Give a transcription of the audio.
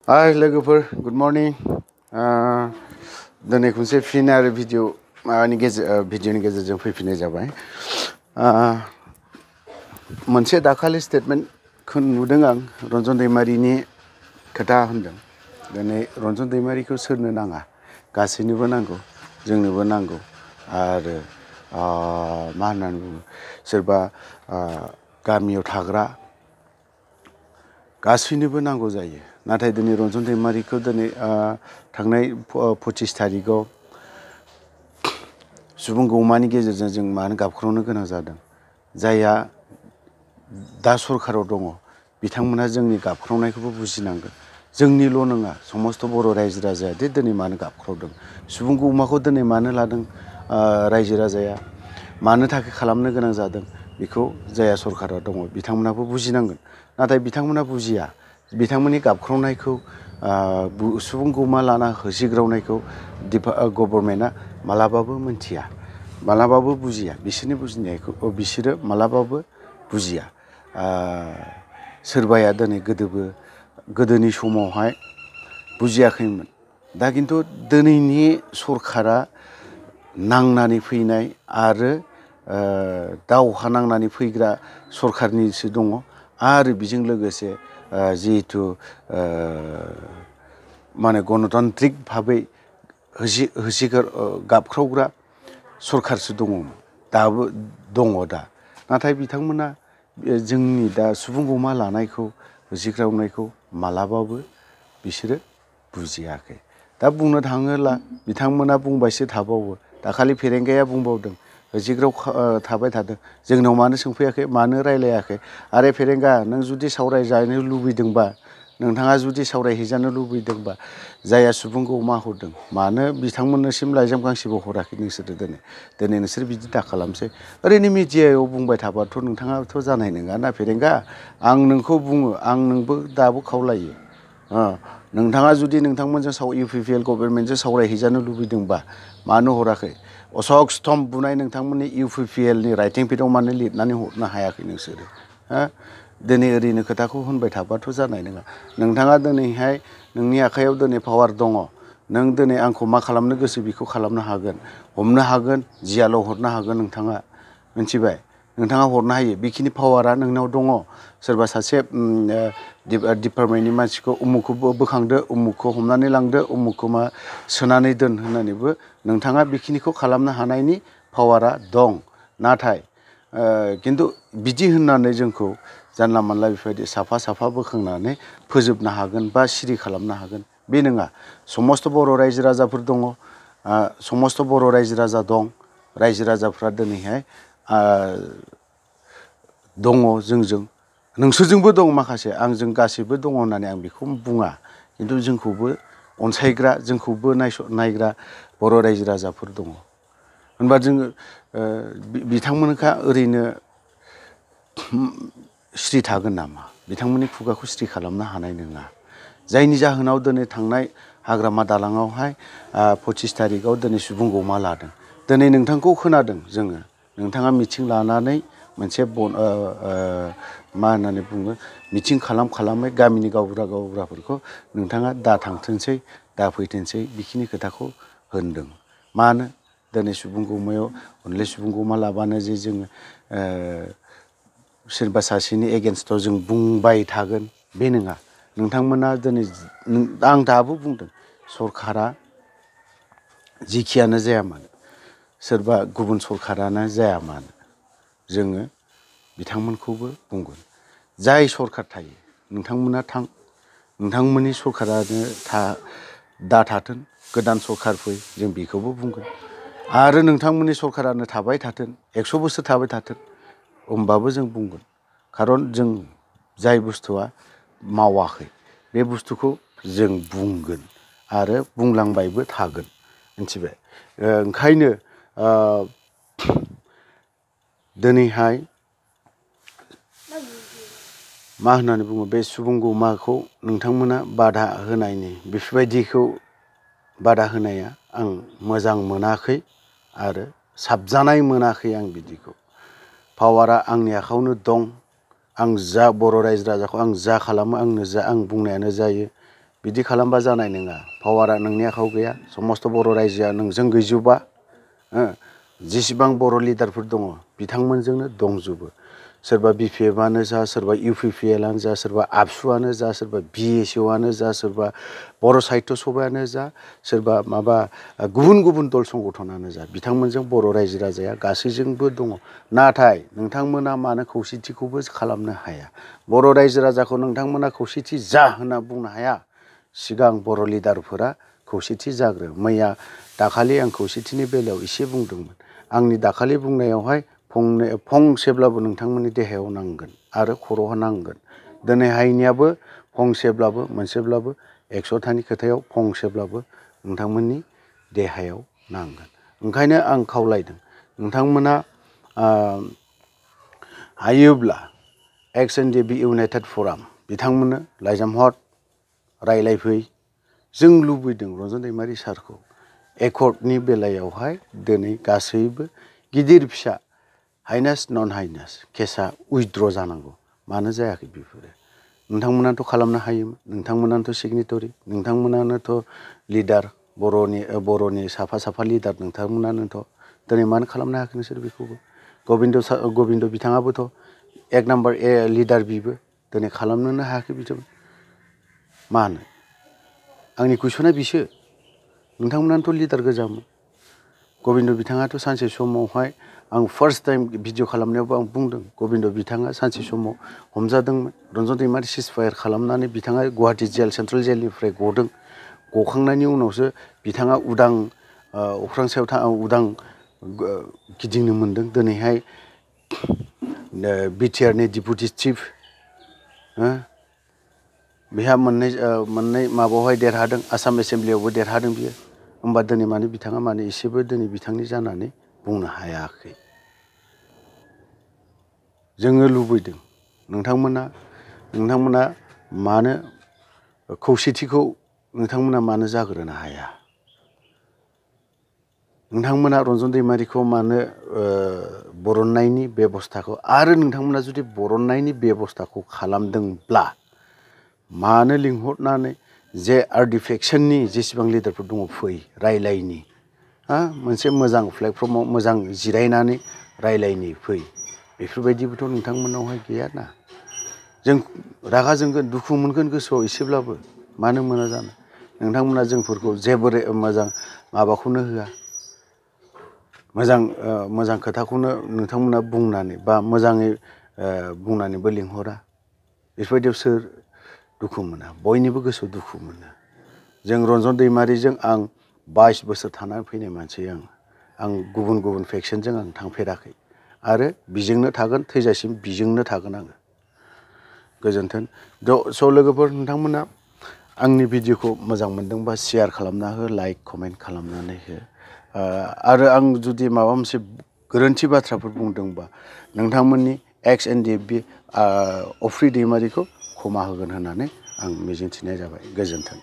हाय लोगोफोर good morning दिनै खनसे फिन आरो भिडिअनि गेजेरजों फैफिननाय जाबाय मोनसे दाखालि स्टेटमेन्टखौ नुदों आं रन्जन दैमारिनि खोथा होनदों दिनै रन्जन दैमारिखौ सोरनो नाङा गासैनोबो नांगौ जोंनोबो नांगौ आरो मा होननानै बुङो सोरबा गामियाव थाग्रा गासैनोबो नांगौ जायो नाथाय दिनै रन्जन दैमारिखौ दिनै थांनाय 25 थारिखआव सुबुं गौमानि गेजेरजों जों मानो गाबख्रावनो गोनां जादों जायहा दा सरखाराव दङ बिथांमोनहा जोंनि गाबख्रावनायखौबो बुजिनांगोन जोंनिल' नङा समस्त बर' रायजो राजाया दि दिनै मानो गाबख्रावदों सुबुं गौमाखौ दिनै मानो लादों रायजो राजाया मानो थाखाय खालामनो गोनां जादों बेखौ जायहा सरखारा दङ बिथांमोनाबो बुजिनांगोन नाथाय बिथांमोना बुजिया बिथांमोननि गाबख्रावनायखौ सुबुं गौमा लाना होसिग्रावनायखौ गभर्नमेन्टआ मालाबाबो मोनथिया मालाबाबो बुजिया बिसोरनि बुजिनायखौ बिसोरो मालाबाबो बुजिया सोरबाया दिनै गोदोनि समावहाय बुजियाखैमोन दा खिन्थु दिनैनि सरखारा नांनानै फैनाय आरो दावहा नांनानै फैग्रा सरखारनिसो दङ आरो बेजों लोगोसे जिहेथु माने गणतान्त्रिक भाबै गाबख्रावग्रा सरखारसो दङमोन दाबो दङ दा नाथाय बिथांमोना जोंनि दा सुबुं गौमा लानायखौ होसिख्रावनायखौ मालाबाबो बिसोरो बुजियाखै दा बुंनो थाङोब्ला बिथांमोना बुंबायसो थाबावो दाखालि फेरेंगाया बुंबावदों होसिख्राव थाबाय थादों जोंनाव मानो सोंफैयाखै मानो रायलायाखै आरे फेरेंगा नों जुदि सावरायजानो लुबैदोंबा नोंथाङा जुदि सावरायहैजानो लुबैदोंबा जायहा सुबुं गौमा हरदों मानो बिथांमोननिसिम लाइजाम गांसेबो हराखै नोंसोरो दिनै नोंसोर बिदि दा खालामसै ओरैनो मिडियायाव बुंबाय थाबाथ' नोंथाङाथ' जानाय नङा ना फेरेंगा आं नोंखौ बुङो आं नोंबो दाबो खावलायो नोंथाङा जुदि नोंथांमोनजों UPPL गभर्नमेन्टजों सावरायहैजानो लुबैदोंबा मानो हराखै अशक स्तम्भ बुनाय नोंथांमोननि UPPLनि राइटिं पेडआव मानो लिरनानै हरनो हायाखै नोंसोरो दिनै ओरैनो खोथाखौ होनबाय थाबाथ' जानाय नङा नोंथाङा दिनैहाय नोंनि आखायाव दिनै पावार दङ नों दिनै आंखौ मा खालामनो गोसो बेखौ खालामनो हागोन हमनो हागोन जियाल' हरनो हागोन नोंथाङा मिथिबाय नोंथाङा हरनो हायो बेखिनि पावारा नोंनाव दङ सोरबा सासे डिपार्टमेन्टनि मानसिखौ उमुखखौ बोखांदो उमुखखौ हमनानै लांदो उमुखखौ मा सोनानै दोन होननानैबो नोंथाङा बेखिनिखौ खालामनो हानायनि पावारा दं नाथाय खिन्थु बिदि होननानै जोंखौ जानला मानला बेफोरबायदि साफा बोखांनानै फोजोबनो हागोन बा सिरि खालामनो हागोन बे नङा समस्त बर' रायजो राजाफोर दङ समस्त बर' रायजो राजा दं रायजो राजाफ्रा दिनैहाय दङ जोंजों नोंसोरजोंबो दं माखासे आंजों गासैबो दङ होननानै आं बेखौ बुङा खिन्थु जोंखौबो अनसायग्रा जोंखौबो नायग्रा बर' रायजो राजाफोर दङ होनबा जोङो बिथांमोनहा ओरैनो स्रि थागोन नामा बिथांमोननि खुगाखौ स्रि खालामनो हानाय नङा जायनि जाहोनाव दिनै थांनाय हाग्रामा दालाङावहाय 25 थारिखआव दिनै सुबुं गौमा लादों दिनै नोंथांखौ खोनादों जोङो नोंथाङा मिथिं लानानै मोनसे मा होननानै बुङो मिथिं खालामै गामिनि गावबुराफोरखौ नोंथाङा दा थांथोंसै दा फैथोंसै बेखिनि खोथाखौ होनदों मानो दिनै सुबुं गौमायाव अनलि सुबुं गौमा लाबानो जे जोङो सोरबा सासेनि एगेन्स्टआव जों बुंबाय थागोन बे नङा नोंथांमोना दिनै आं दाबो बुंदों सरखारा जिखियानो जाया मानो सोरबा गुबुन सरखारानो जाया मानो जोङो बिथांमोनखौबो बुंगोन जाय सरखार थायो नोंथांमोना थां नोंथांमोननि सरखारानो दा थाथों गोदान सरखार फै जों बेखौबो बुंगोन आरो नोंथांमोननि सरखारानो थाबाय थाथों 100 बोसोर थाबाय थाथों होमबाबो जों बुंगोन खारन जों जाय बुस्थुआ मावाखै बे बुस्थुखौ जों बुंगोन आरो बुंलांबायबो थागोन मिथिबाय ओंखायनो दिनैहाय मा होननानै बुङो बे सुबुं गौमाखौ नोंथांमोना बादा होनायनि बेफोरबायदिखौ बादा होनाया आं मोजां मोनाखै आरो साबजानाय मोनाखै आं बिदिखौ पावारा आंनि आखायावनो दं आं जा बर' रायजो राजाखौ आं जा खालामो आं बुंनायानो जायो बिदि खालामबा जानाय नङा पावारा नोंनि आखायाव गैया समस्त बर' रायजोआ नोंजों गैजोबा जेसेबां बर' लिडारफोर दङ बिथांमोनजोंनो दंजोबो सोरबा BPF-आनो जा सोरबा UPPL-आनो जा सोरबा आबसुआनो जा सोरबा BSU-आनो जा सोरबा बर' साहित्य सभायानो जा सोरबा माबा गुबुन गुबुन दल संगठनानो जा बिथांमोनजों बर' रायजो राजाया गासैजोंबो दङ नाथाय नोंथांमोना मानो खौसेथिखौबो खालामनो हाया बर' रायजो राजाखौ नोंथांमोना खौसेथि जा होनना बुंनो हाया सिगां बर' लिडारफोरा खौसेथि जाग्रो मैया दाखालि आं खौसेथिनि बेलायाव एसे बुंदोंमोन आंनि दाखालि बुंनायावहाय फंसेब्लाबो नोंथांमोननि देहायाव नांगोन आरो खर'आव नांगोन दिनैहायनियाबो फंसेब्लाबो मोनसेब्लाबो 100थानि खोथायाव फंसेब्लाबो नोंथांमोननि देहायाव नांगोन ओंखायनो आं खावलायदों नोंथांमोना हायोब्ला XNDP इउनाइटेड फराम बिथांमोननो लाइजाम हर रायलायफै जों लुबैदों रन्जन दैमारि सारखौ एकर्डनि बेलायावहाय दिनै गासैबो गिदिर फिसा हाइनास नन हाइनास केसा उइथड्र जानांगौ मानो जायाखै बेफोरो नोंथांमोनाथ' खालामनो हायोमोन नोंथांमोनानोथ' सिगनेटरि नोंथांमोनानोथ' लिडार बर'नि साफा लिडार नोंथांमोनानोथ' दिनै मानो खालामनो हायाखै नोंसोर बेखौबो गबिन्द बिथाङाबोथ' 1 नाम्बार लिडार बिबो दिनै खालामनोनो हायाखै बिजों मानो आंनि कुइसना बिसो नोंथांमोनानोथ' लिडार गोजामोन गबिन्द बिथाङाथ' सानसे समावहाय आं फार्स्ट टाइम भिडिअ खालामनायावबो आं बुंदों गबिन्द बिथाङा सानसे समाव हमजादोंमोन रन्जन दैमारि सिजफायार खालामनानै बिथाङा गुवाहाटि जेल सेन्ट्रेल जेलनिफ्राय गदों गखांनायनि उनावसो बिथाङा उदां अख्रां सायाव उदां गिदिंनो मोन्दों दिनैहाय बिटिआरनि डिपुटि चिफ बेहा मोननै माबायावहाय देरहादों आसाम एसेम्ब्लियावबो देरहादों बियो होमबा दिनै माने बिथाङा माने एसेबो दिनै बिथांनि जानानै बुंनो हायाखै जोङो लुबैदों नोंथांमोना मानो खौसेथिखौ नोंथांमोना मानो जाग्रोनो हाया नोंथांमोना रन्जन दैमारिखौ मानो बरननायनि बेबस्थाखौ आरो नोंथांमोना जुदि बरननायनि बेबस्थाखौ खालामदोंब्ला मानो लिंहरनानै जे आर्टिफेक्सननि जेसेबां लिडारफोर दङ फै रायलायनि मोनसे मोजां प्लेटफर्माव मोजां जिरायनानै रायलायनि फै बेफोरबायदिबोथ' नोंथांमोनावहाय गैयाना जों रागा जोंगोन दुखु मोनगोन गोसोआव एसेब्लाबो मानो मोना जानो नोंथांमोना जोंफोरखौ जेबो मोजां माबाखौनो होआ मोजां खोथाखौनो नोंथांमोना बुंनानै बा मोजाङै बुंनानैबो लिंहरा बेफोरबायदियाव सोर दुखु मोना बयनिबो गोसोआव दुखु मोनो जों रन्जन दैमारिजों आं 22 बोसोर थानानै फैनाय मानसि आं गुबुन फेक्सनजों आं थांफेराखै आरो बिजोंनो थागोन थैजासिम बिजोंनो थागोन आङो गोजोन्थों स' लोगोफोर नोंथांमोना आंनि भिडिअखौ मोजां मोनदोंबा शेयार खालामना हो लाइक कमेन्ट खालामनानै हो आरो आं जुदि माबा मोनसे गोरोन्थि बाथ्राफोर बुंदोंबा नोंथांमोननि XNDP अफ्रि दैमारिखौ क्षमा होगोन होननानै आं मिजिंथिनाय जाबाय गोजोन्थों